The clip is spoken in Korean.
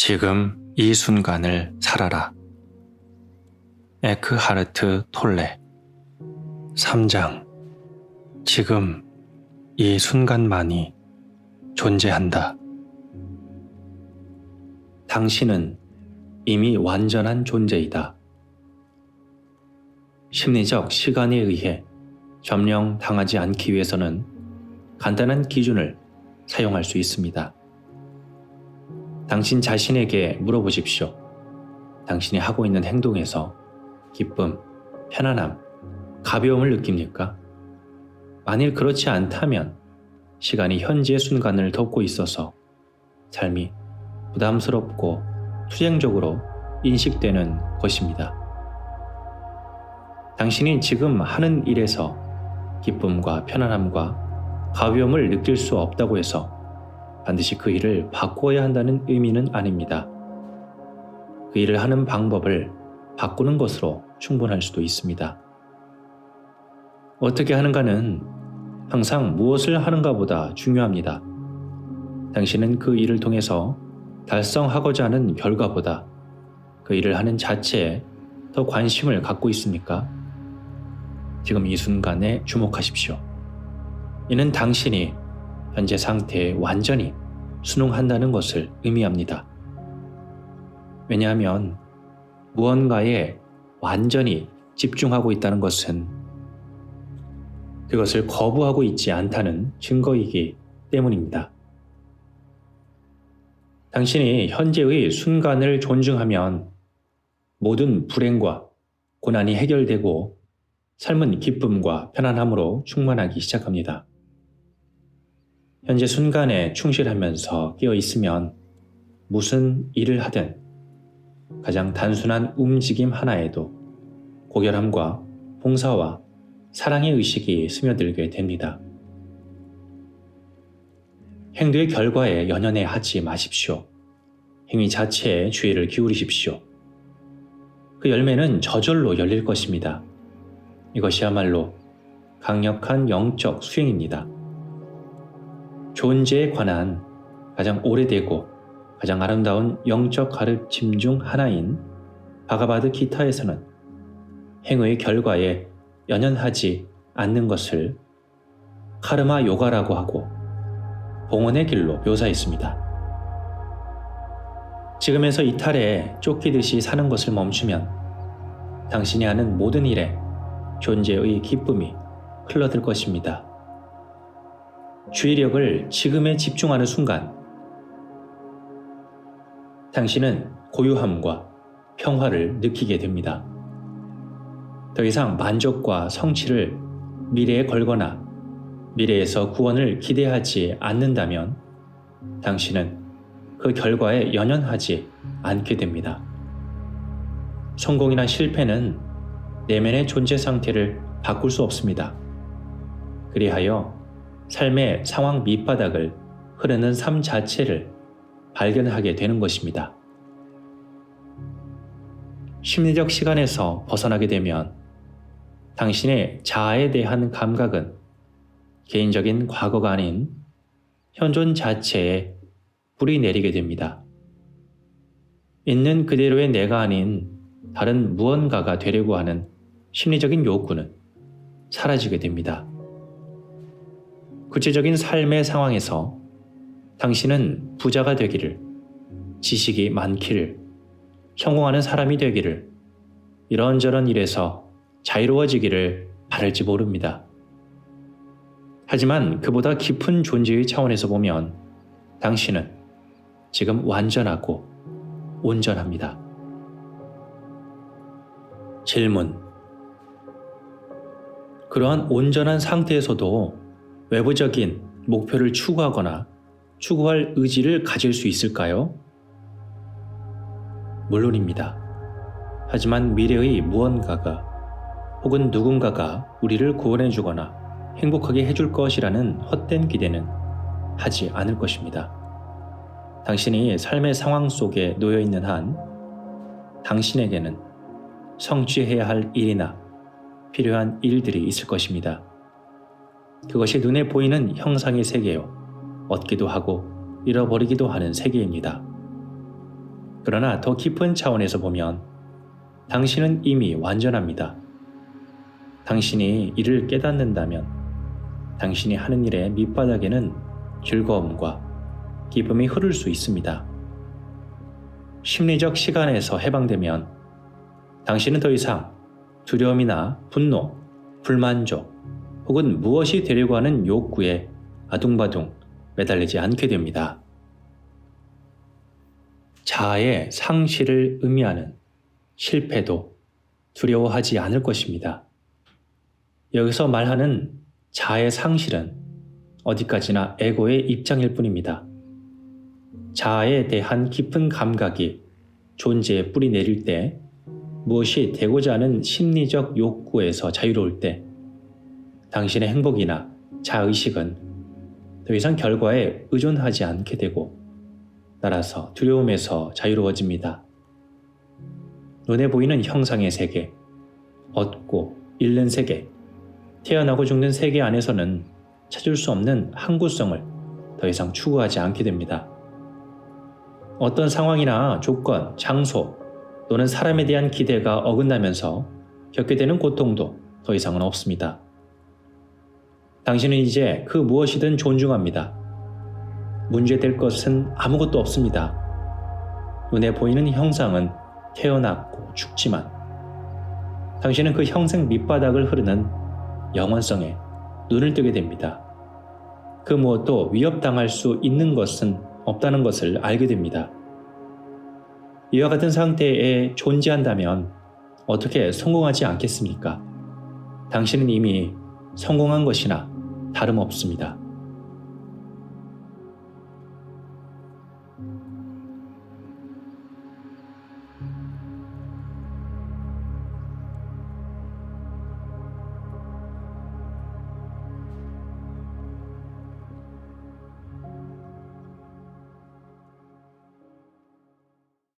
지금 이 순간을 살아라. 에크하르트 톨레. 3장. 지금 이 순간만이 존재한다. 당신은 이미 완전한 존재이다. 심리적 시간에 의해 점령당하지 않기 위해서는 간단한 기준을 사용할 수 있습니다. 당신 자신에게 물어보십시오. 당신이 하고 있는 행동에서 기쁨, 편안함, 가벼움을 느낍니까? 만일 그렇지 않다면 시간이 현재의 순간을 덮고 있어서 삶이 부담스럽고 투쟁적으로 인식되는 것입니다. 당신이 지금 하는 일에서 기쁨과 편안함과 가벼움을 느낄 수 없다고 해서 반드시 그 일을 바꾸어야 한다는 의미는 아닙니다. 그 일을 하는 방법을 바꾸는 것으로 충분할 수도 있습니다. 어떻게 하는가는 항상 무엇을 하는가보다 중요합니다. 당신은 그 일을 통해서 달성하고자 하는 결과보다 그 일을 하는 자체에 더 관심을 갖고 있습니까? 지금 이 순간에 주목하십시오. 이는 당신이 현재 상태에 완전히 순응한다는 것을 의미합니다. 왜냐하면 무언가에 완전히 집중하고 있다는 것은 그것을 거부하고 있지 않다는 증거이기 때문입니다. 당신이 현재의 순간을 존중하면 모든 불행과 고난이 해결되고 삶은 기쁨과 편안함으로 충만하기 시작합니다. 현재 순간에 충실하면서 깨어 있으면 무슨 일을 하든 가장 단순한 움직임 하나에도 고결함과 봉사와 사랑의 의식이 스며들게 됩니다. 행동의 결과에 연연해 하지 마십시오. 행위 자체에 주의를 기울이십시오. 그 열매는 저절로 열릴 것입니다. 이것이야말로 강력한 영적 수행입니다. 존재에 관한 가장 오래되고 가장 아름다운 영적 가르침 중 하나인 바가바드 기타에서는 행위의 결과에 연연하지 않는 것을 카르마 요가라고 하고 봉헌의 길로 묘사했습니다. 지금에서 이탈에 쫓기듯이 사는 것을 멈추면 당신이 하는 모든 일에 존재의 기쁨이 흘러들 것입니다. 주의력을 지금에 집중하는 순간 당신은 고요함과 평화를 느끼게 됩니다. 더 이상 만족과 성취를 미래에 걸거나 미래에서 구원을 기대하지 않는다면 당신은 그 결과에 연연하지 않게 됩니다. 성공이나 실패는 내면의 존재 상태를 바꿀 수 없습니다. 그리하여 삶의 상황 밑바닥을 흐르는 삶 자체를 발견하게 되는 것입니다. 심리적 시간에서 벗어나게 되면 당신의 자아에 대한 감각은 개인적인 과거가 아닌 현존 자체에 뿌리 내리게 됩니다. 있는 그대로의 내가 아닌 다른 무언가가 되려고 하는 심리적인 욕구는 사라지게 됩니다. 구체적인 삶의 상황에서 당신은 부자가 되기를, 지식이 많기를, 성공하는 사람이 되기를, 이런저런 일에서 자유로워지기를 바랄지 모릅니다. 하지만 그보다 깊은 존재의 차원에서 보면 당신은 지금 완전하고 온전합니다. 질문. 그러한 온전한 상태에서도 외부적인 목표를 추구하거나 추구할 의지를 가질 수 있을까요? 물론입니다. 하지만 미래의 무언가가 혹은 누군가가 우리를 구원해주거나 행복하게 해줄 것이라는 헛된 기대는 하지 않을 것입니다. 당신이 삶의 상황 속에 놓여 있는 한 당신에게는 성취해야 할 일이나 필요한 일들이 있을 것입니다. 그것이 눈에 보이는 형상의 세계요, 얻기도 하고 잃어버리기도 하는 세계입니다. 그러나 더 깊은 차원에서 보면 당신은 이미 완전합니다. 당신이 이를 깨닫는다면 당신이 하는 일의 밑바닥에는 즐거움과 기쁨이 흐를 수 있습니다. 심리적 시간에서 해방되면 당신은 더 이상 두려움이나 분노, 불만족 혹은 무엇이 되려고 하는 욕구에 아둥바둥 매달리지 않게 됩니다. 자아의 상실을 의미하는 실패도 두려워하지 않을 것입니다. 여기서 말하는 자아의 상실은 어디까지나 에고의 입장일 뿐입니다. 자아에 대한 깊은 감각이 존재에 뿌리 내릴 때, 무엇이 되고자 하는 심리적 욕구에서 자유로울 때, 당신의 행복이나 자의식은 더 이상 결과에 의존하지 않게 되고, 따라서 두려움에서 자유로워집니다. 눈에 보이는 형상의 세계, 얻고 잃는 세계, 태어나고 죽는 세계 안에서는 찾을 수 없는 항구성을 더 이상 추구하지 않게 됩니다. 어떤 상황이나 조건, 장소 또는 사람에 대한 기대가 어긋나면서 겪게 되는 고통도 더 이상은 없습니다. 당신은 이제 그 무엇이든 존중합니다. 문제될 것은 아무것도 없습니다. 눈에 보이는 형상은 태어났고 죽지만 당신은 그 형상 밑바닥을 흐르는 영원성에 눈을 뜨게 됩니다. 그 무엇도 위협당할 수 있는 것은 없다는 것을 알게 됩니다. 이와 같은 상태에 존재한다면 어떻게 성공하지 않겠습니까? 당신은 이미 성공한 것이나 다름없습니다.